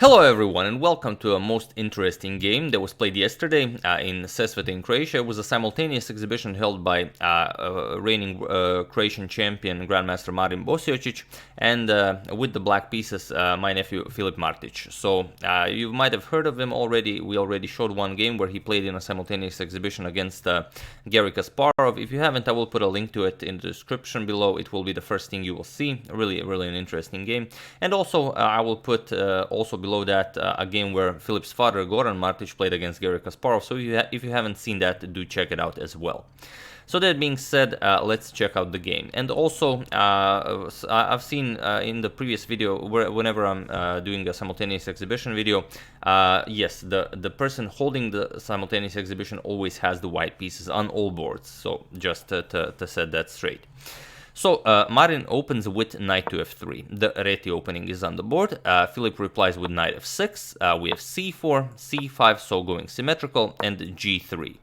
Hello everyone and welcome to a most interesting game that was played yesterday in Sesvete in Croatia. It was a simultaneous exhibition held by reigning Croatian champion Grandmaster Marin Bosiočić and with the black pieces my nephew Filip Martić. So you might have heard of him already. We already showed one game where he played in a simultaneous exhibition against Gary Kasparov. If you haven't, I will put a link to it in the description below. It will be the first thing you will see. Really an interesting game. And also I will put also below that a game where Filip's father Goran Martić played against Gary Kasparov, so if you haven't seen that, do check it out as well. So that being said, let's check out the game. And also I've seen in the previous video, whenever I'm doing a simultaneous exhibition video, yes, the person holding the simultaneous exhibition always has the white pieces on all boards, so just to set that straight. So Marin opens with knight to f3. The Reti opening is on the board. Filip replies with knight f6. We have c4, c5, so going symmetrical, and g3.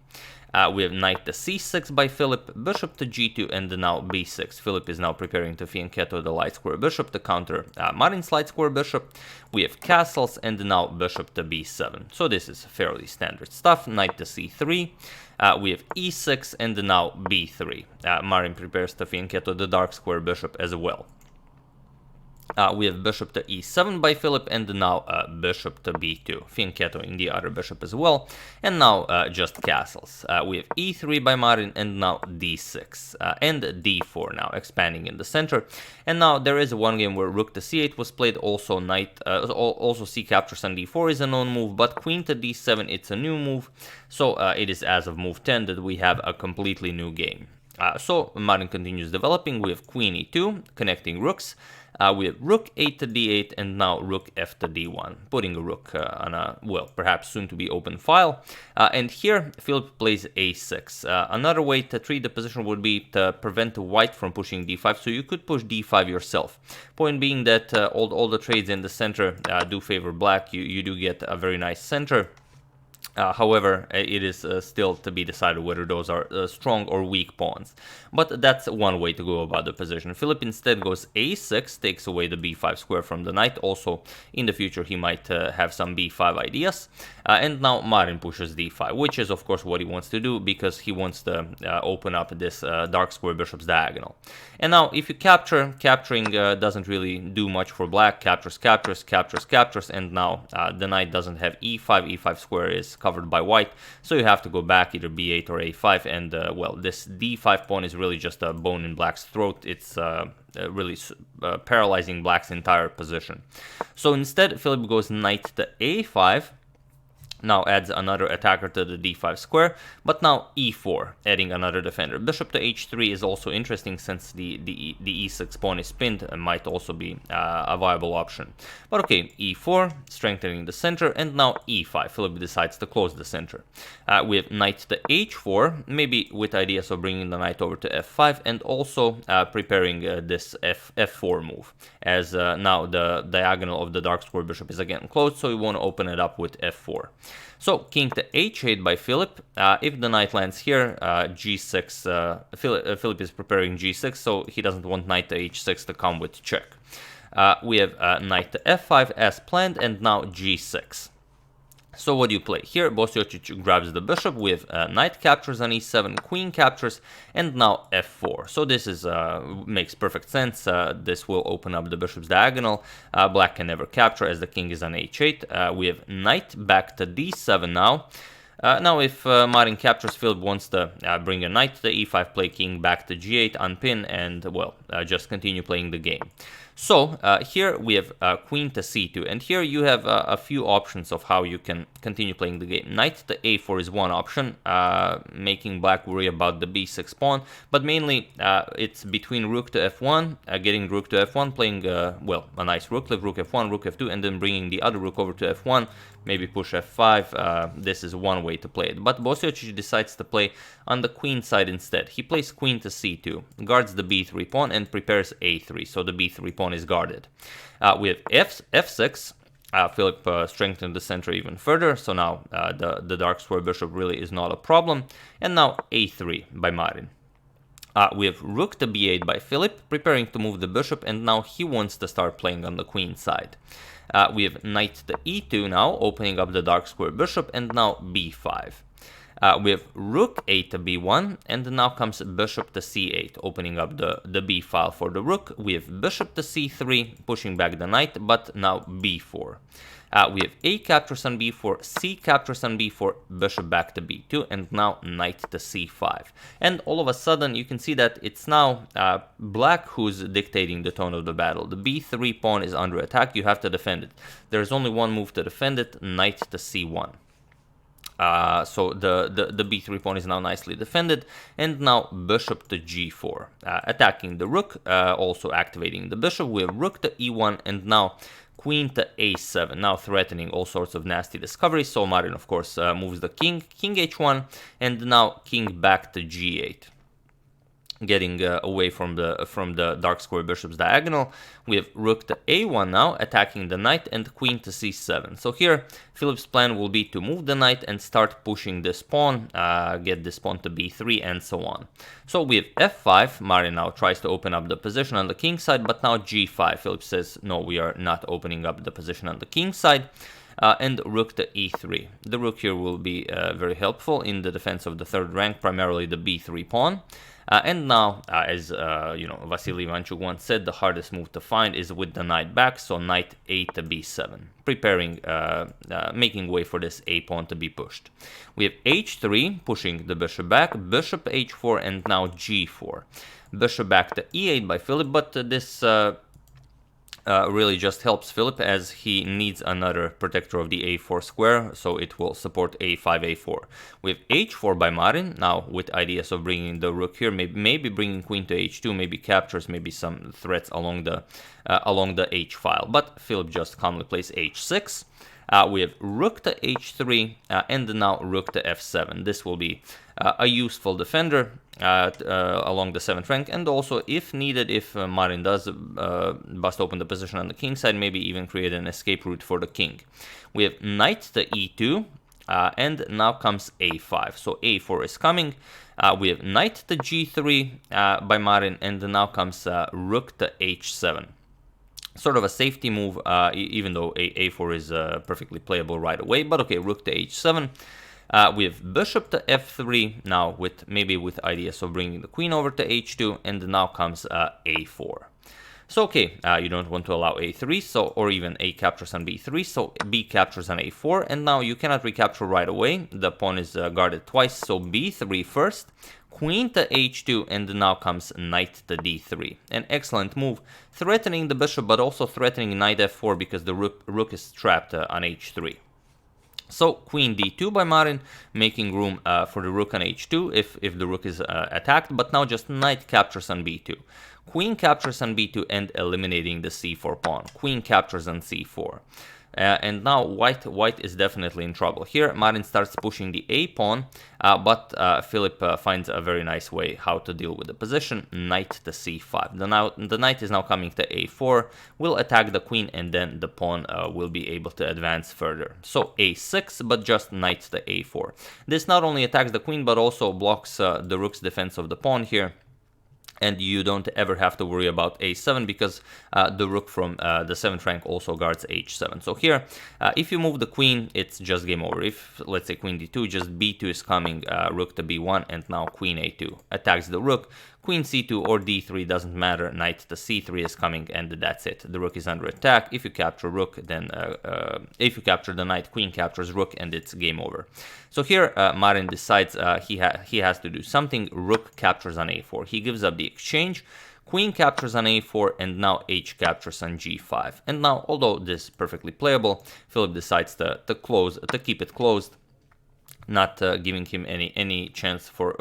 We have knight to c6 by Filip, bishop to g2, and now b6. Filip is now preparing to fianchetto the light square bishop to counter Marin's light square bishop. We have castles, and now bishop to b7. So this is fairly standard stuff. Knight to c3. We have e6 and now b3. Marin prepares to fianchetto the dark square bishop as well. We have bishop to e7 by Filip and now bishop to b2, fianchettoing the other bishop as well. And now just castles. We have e3 by Marin and now d6 and d4 now expanding in the center. And now there is one game where rook to c8 was played. Also knight, also c captures on d4 is a known move, but queen to d7 it's a new move. So it is as of move 10 that we have a completely new game. So Marin continues developing. We have queen e2 connecting rooks. We have rook 8 to d8 and now rook f to d1, putting a rook on a, well, perhaps soon to be open file. And here Filip plays a6. Another way to treat the position would be to prevent white from pushing d5, so you could push d5 yourself. Point being that all the trades in the center do favor black. You do get a very nice center. However, it is still to be decided whether those are strong or weak pawns. But that's one way to go about the position. Filip instead goes a6, takes away the b5 square from the knight. Also, in the future, he might have some b5 ideas. And now Marin pushes d5, which is, of course, what he wants to do because he wants to open up this dark square bishop's diagonal. And now, if you capture, capturing doesn't really do much for black. Captures, and now the knight doesn't have e5. e5 square is covered by white, so you have to go back either b8 or a5, and well, this d5 pawn is really just a bone in black's throat. It's really paralyzing black's entire position. So instead, Filip goes knight to a5. Now adds another attacker to the d5 square, but now e4, adding another defender. Bishop to h3 is also interesting since the e6 pawn is pinned and might also be a viable option. But okay, e4, strengthening the center, and now e5. Filip decides to close the center. We have knight to h4, maybe with ideas of bringing the knight over to f5, and also preparing this f4 move, as now the diagonal of the dark square bishop is again closed, so we want to open it up with f4. So king to h8 by Filip. If the knight lands here, g6. Filip is preparing g6, so he doesn't want knight to h6 to come with check. We have knight to f5 as planned, and now g6. So what do you play? Here Bosiočić grabs the bishop with knight captures on e7, queen captures, and now f4. So this is makes perfect sense. This will open up the bishop's diagonal. Black can never capture as the king is on h8. We have knight back to d7 now. Now if Marin captures, Filip wants to bring a knight to e5, play king back to g8, unpin, and well, just continue playing the game. So here we have queen to c2, and here you have a few options of how you can continue playing the game. Knight to a4 is one option, making black worry about the b6 pawn, but mainly it's between rook to f1, getting rook to f1, playing, well, a nice rook, like rook f1, rook f2, and then bringing the other rook over to f1, maybe push f5. This is one way to play it, but Bosiočić decides to play on the queen side instead. He plays queen to c2, guards the b3 pawn, and prepares a3, so the b3 pawn is guarded. We have f6. Filip strengthened the center even further, so now the dark square bishop really is not a problem. And now a3 by Marin. We have rook to b8 by Filip, preparing to move the bishop, and now he wants to start playing on the queen side. We have knight to e2 now, opening up the dark square bishop, and now b5. We have rook a to b1, and now comes bishop to c8, opening up the b file for the rook. We have bishop to c3, pushing back the knight, but now b4. We have a captures on b4, c captures on b4, bishop back to b2, and now knight to c5. And all of a sudden, you can see that it's now black who's dictating the tone of the battle. The b3 pawn is under attack, you have to defend it. There's only one move to defend it, knight to c1. So the b3 pawn is now nicely defended, and now bishop to g4, attacking the rook, also activating the bishop. We have rook to e1, and now queen to a7, now threatening all sorts of nasty discoveries. So Marin, of course, moves the king h1, and now king back to g8. Getting away from the dark square bishop's diagonal. We have rook to a1 now, attacking the knight, and queen to c7. So here, Filip's plan will be to move the knight and start pushing this pawn, get this pawn to b3, and so on. So we have f5. Marin now tries to open up the position on the king side, but now g5. Filip says, no, we are not opening up the position on the king side. And rook to e3. The rook here will be very helpful in the defense of the third rank, primarily the b3 pawn. And now, as Vasily Ivanchuk once said, the hardest move to find is with the knight back, so knight a to b7, preparing, making way for this a pawn to be pushed. We have h3, pushing the bishop back, bishop h4, and now g4. Bishop back to e8 by Filip, but this really just helps Filip, as he needs another protector of the a4 square, so it will support a5, a4. We have h4 by Marin, now with ideas of bringing the rook here, maybe bringing queen to h2, maybe captures, maybe some threats along the h file. But Filip just calmly plays h6. We have rook to h3, and now rook to f7. This will be a useful defender along the 7th rank, and also, if needed, if Marin does bust open the position on the king side, maybe even create an escape route for the king. We have knight to e2, and now comes a5. So a4 is coming. We have knight to g3 by Marin, and now comes rook to h7. Sort of a safety move, even though a4 is perfectly playable right away. But okay, rook to h7. We have bishop to f3, now maybe with ideas of bringing the queen over to h2, and now comes a4. So okay, you don't want to allow a3, or even a captures on b3, so b captures on a4, and now you cannot recapture right away. The pawn is guarded twice, so b3 first, queen to h2, and now comes knight to d3. An excellent move, threatening the bishop, but also threatening knight f4 because the rook is trapped on h3. So queen d2 by Marin, making room for the rook on h2 if the rook is attacked, but now just knight captures on b2. Queen captures on b2 and eliminating the c4 pawn. Queen captures on c4. And now white is definitely in trouble. Here Marin starts pushing the a pawn, but Filip finds a very nice way how to deal with the position. Knight to c5. The knight is now coming to a4, will attack the queen, and then the pawn will be able to advance further. So a6, but just knight to a4. This not only attacks the queen, but also blocks the rook's defense of the pawn here. And you don't ever have to worry about a7 because the rook from the 7th rank also guards h7. So here, if you move the queen, it's just game over. If, let's say, queen d2, just b2 is coming, rook to b1, and now queen a2 attacks the rook. Queen c2 or d3 doesn't matter, knight to c3 is coming, and that's it. The rook is under attack. If you capture rook, then if you capture the knight, queen captures rook, and it's game over. So here Marin decides he has to do something. Rook captures on a4. He gives up the exchange. Queen captures on a4, and now h captures on g5. And now, although this is perfectly playable, Filip decides to keep it closed, not giving him any chance for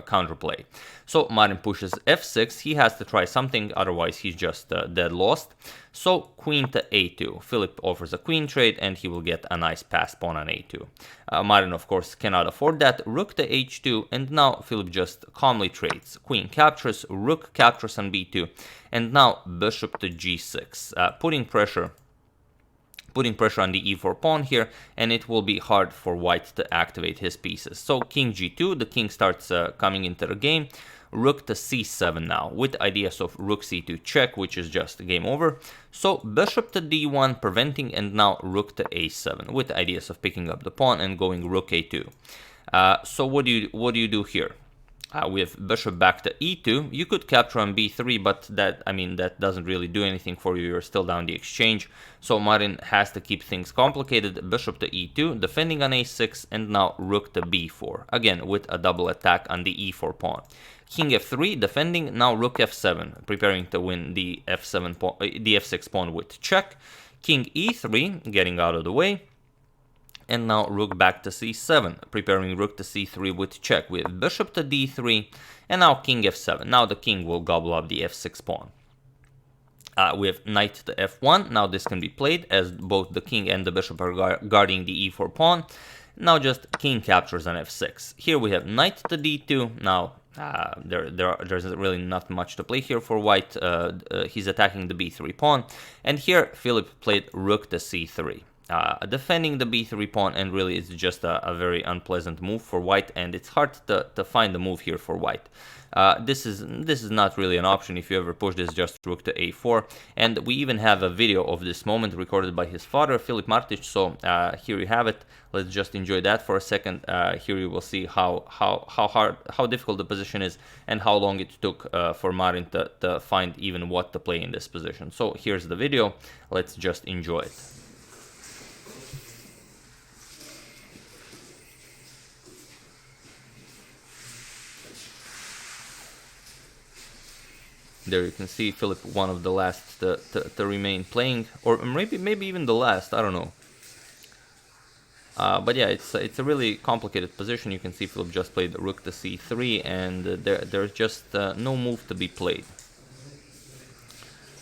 counterplay. So Marin pushes f6. He has to try something, otherwise he's just dead lost. So queen to a2. Filip offers a queen trade, and he will get a nice pass pawn on a2. Marin, of course, cannot afford that. Rook to h2, and now Filip just calmly trades. Queen captures, rook captures on b2, and now bishop to g6, putting pressure on the e4 pawn here, and it will be hard for white to activate his pieces. So king g2, the king starts coming into the game. rook to c7 now, with ideas of rook c2 check, which is just game over. So bishop to d1 preventing, and now rook to a7, with ideas of picking up the pawn and going rook a2. So what do you do here? We have bishop back to e2. You could capture on b3, but that doesn't really do anything for you. You're still down the exchange. So Marin has to keep things complicated. Bishop to e2, defending on a6, and now rook to b4. Again, with a double attack on the e4 pawn. King f3, defending, now rook f7, preparing to win the f7 pawn, the f6 pawn with check. King e3, getting out of the way. And now rook back to c7, preparing rook to c3 with check. We have bishop to d3, and now king f7. Now the king will gobble up the f6 pawn. We have knight to f1. Now this can be played, as both the king and the bishop are guarding the e4 pawn. Now just king captures on f6. Here we have knight to d2. Now there's really not much to play here for white. He's attacking the b3 pawn. And here Filip played rook to c3. Defending the b3 pawn, and really it's just a very unpleasant move for white, and it's hard to find a move here for white. This is not really an option. If you ever push this, just rook to a4, and we even have a video of this moment recorded by his father, Filip Martić. So here you have it. Let's just enjoy that for a second. Here you will see how difficult the position is, and how long it took for Marin to find even what to play in this position. So here's the video. Let's just enjoy it. There you can see Filip, one of the last to remain playing, or maybe even the last, I don't know. But yeah, it's a really complicated position. You can see Filip just played rook to c3, and there's just no move to be played.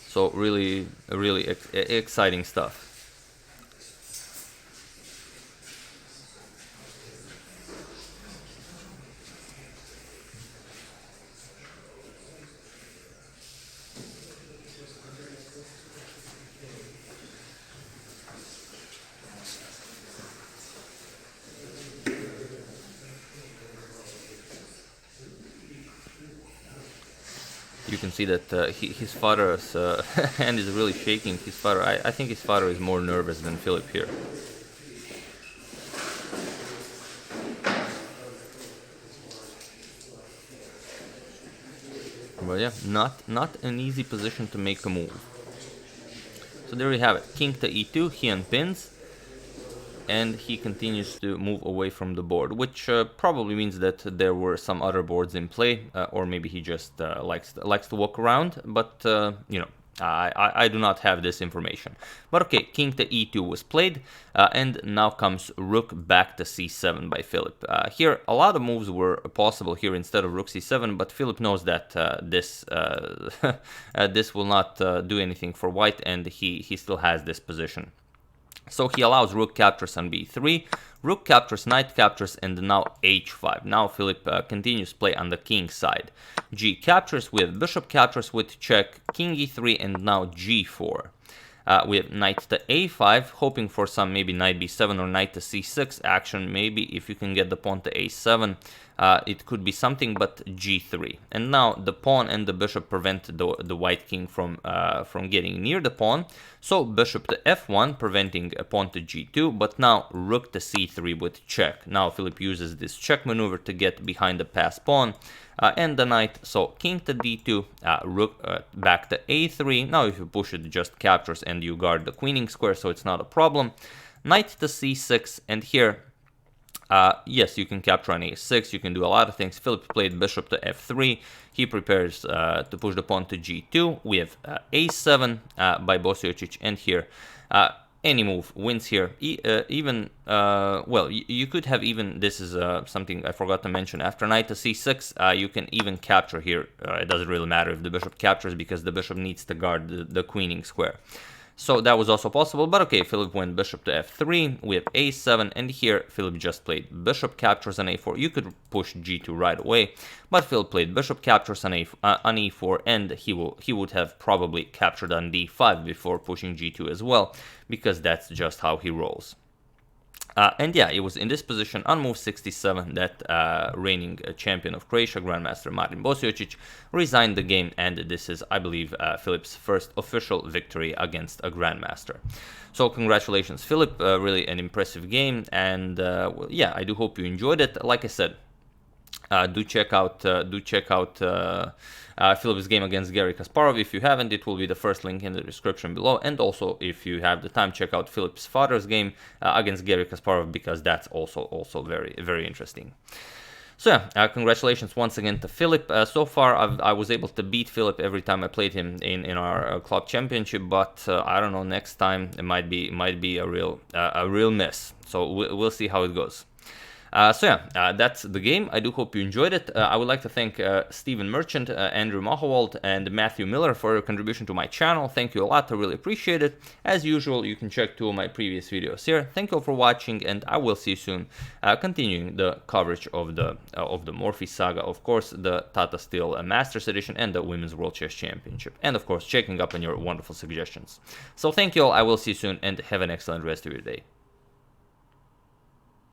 So really exciting stuff. You can see that his father's hand is really shaking. His father, I think his father is more nervous than Filip here. But yeah, not an easy position to make a move. So there you have it. King to e2, he unpins, and he continues to move away from the board, which probably means that there were some other boards in play, or maybe he just likes to walk around. But you know, I do not have this information. But okay, king to e2 was played, and now comes rook back to c7 by Filip. Here, a lot of moves were possible here instead of rook c7, but Filip knows that this will not do anything for white, and he still has this position. So he allows rook captures on b3, rook captures, knight captures, and now h5. Now Filip continues play on the king side. G captures with bishop captures with check, king e3, and now g4. We have knight to a5, hoping for some maybe knight b7 or knight to c6 action. Maybe if you can get the pawn to a7, it could be something, but g3. And now the pawn and the bishop prevent the white king from getting near the pawn. So bishop to f1, preventing a pawn to g2, but now rook to c3 with check. Now Filip uses this check maneuver to get behind the passed pawn. And the knight, so king to d2, rook back to a3. Now if you push it, it just captures and you guard the queening square, so it's not a problem. Knight to c6, and here, yes, you can capture on a6, you can do a lot of things. Filip played bishop to f3, he prepares to push the pawn to g2. We have a7 by Bosiočić, and here, any move wins here. Well, you could have even, this is something I forgot to mention, after knight to c6, you can even capture here. It doesn't really matter if the bishop captures, because the bishop needs to guard the queening square. So that was also possible, but okay, Filip went bishop to f3, we have a7, and here Filip just played bishop captures on a4. You could push g2 right away, but Filip played bishop captures on e4, and he would have probably captured on d5 before pushing g2 as well, because that's just how he rolls. And yeah, it was in this position on move 67 that reigning champion of Croatia, Grandmaster Marin Bosiočić, resigned the game, and this is, I believe, Filip's first official victory against a Grandmaster. So congratulations, Filip, really an impressive game, and well, yeah, I do hope you enjoyed it. Like I said, do check out Filip's game against Garry Kasparov. If you haven't, it will be the first link in the description below. And also, if you have the time, check out Filip's father's game against Garry Kasparov, because that's also very, very interesting. So yeah, congratulations once again to Filip. So far, I was able to beat Filip every time I played him in our club championship, but I don't know, next time it might be a real mess. So we'll see how it goes. So yeah, that's the game. I do hope you enjoyed it. I would like to thank Stephen Merchant, Andrew Mahowald, and Matthew Miller for your contribution to my channel. Thank you a lot. I really appreciate it. As usual, you can check 2 of my previous videos here. Thank you all for watching, and I will see you soon, continuing the coverage of the Morphe saga, of course, the Tata Steel Masters Edition, and the Women's World Chess Championship, and of course, checking up on your wonderful suggestions. So thank you all. I will see you soon, and have an excellent rest of your day.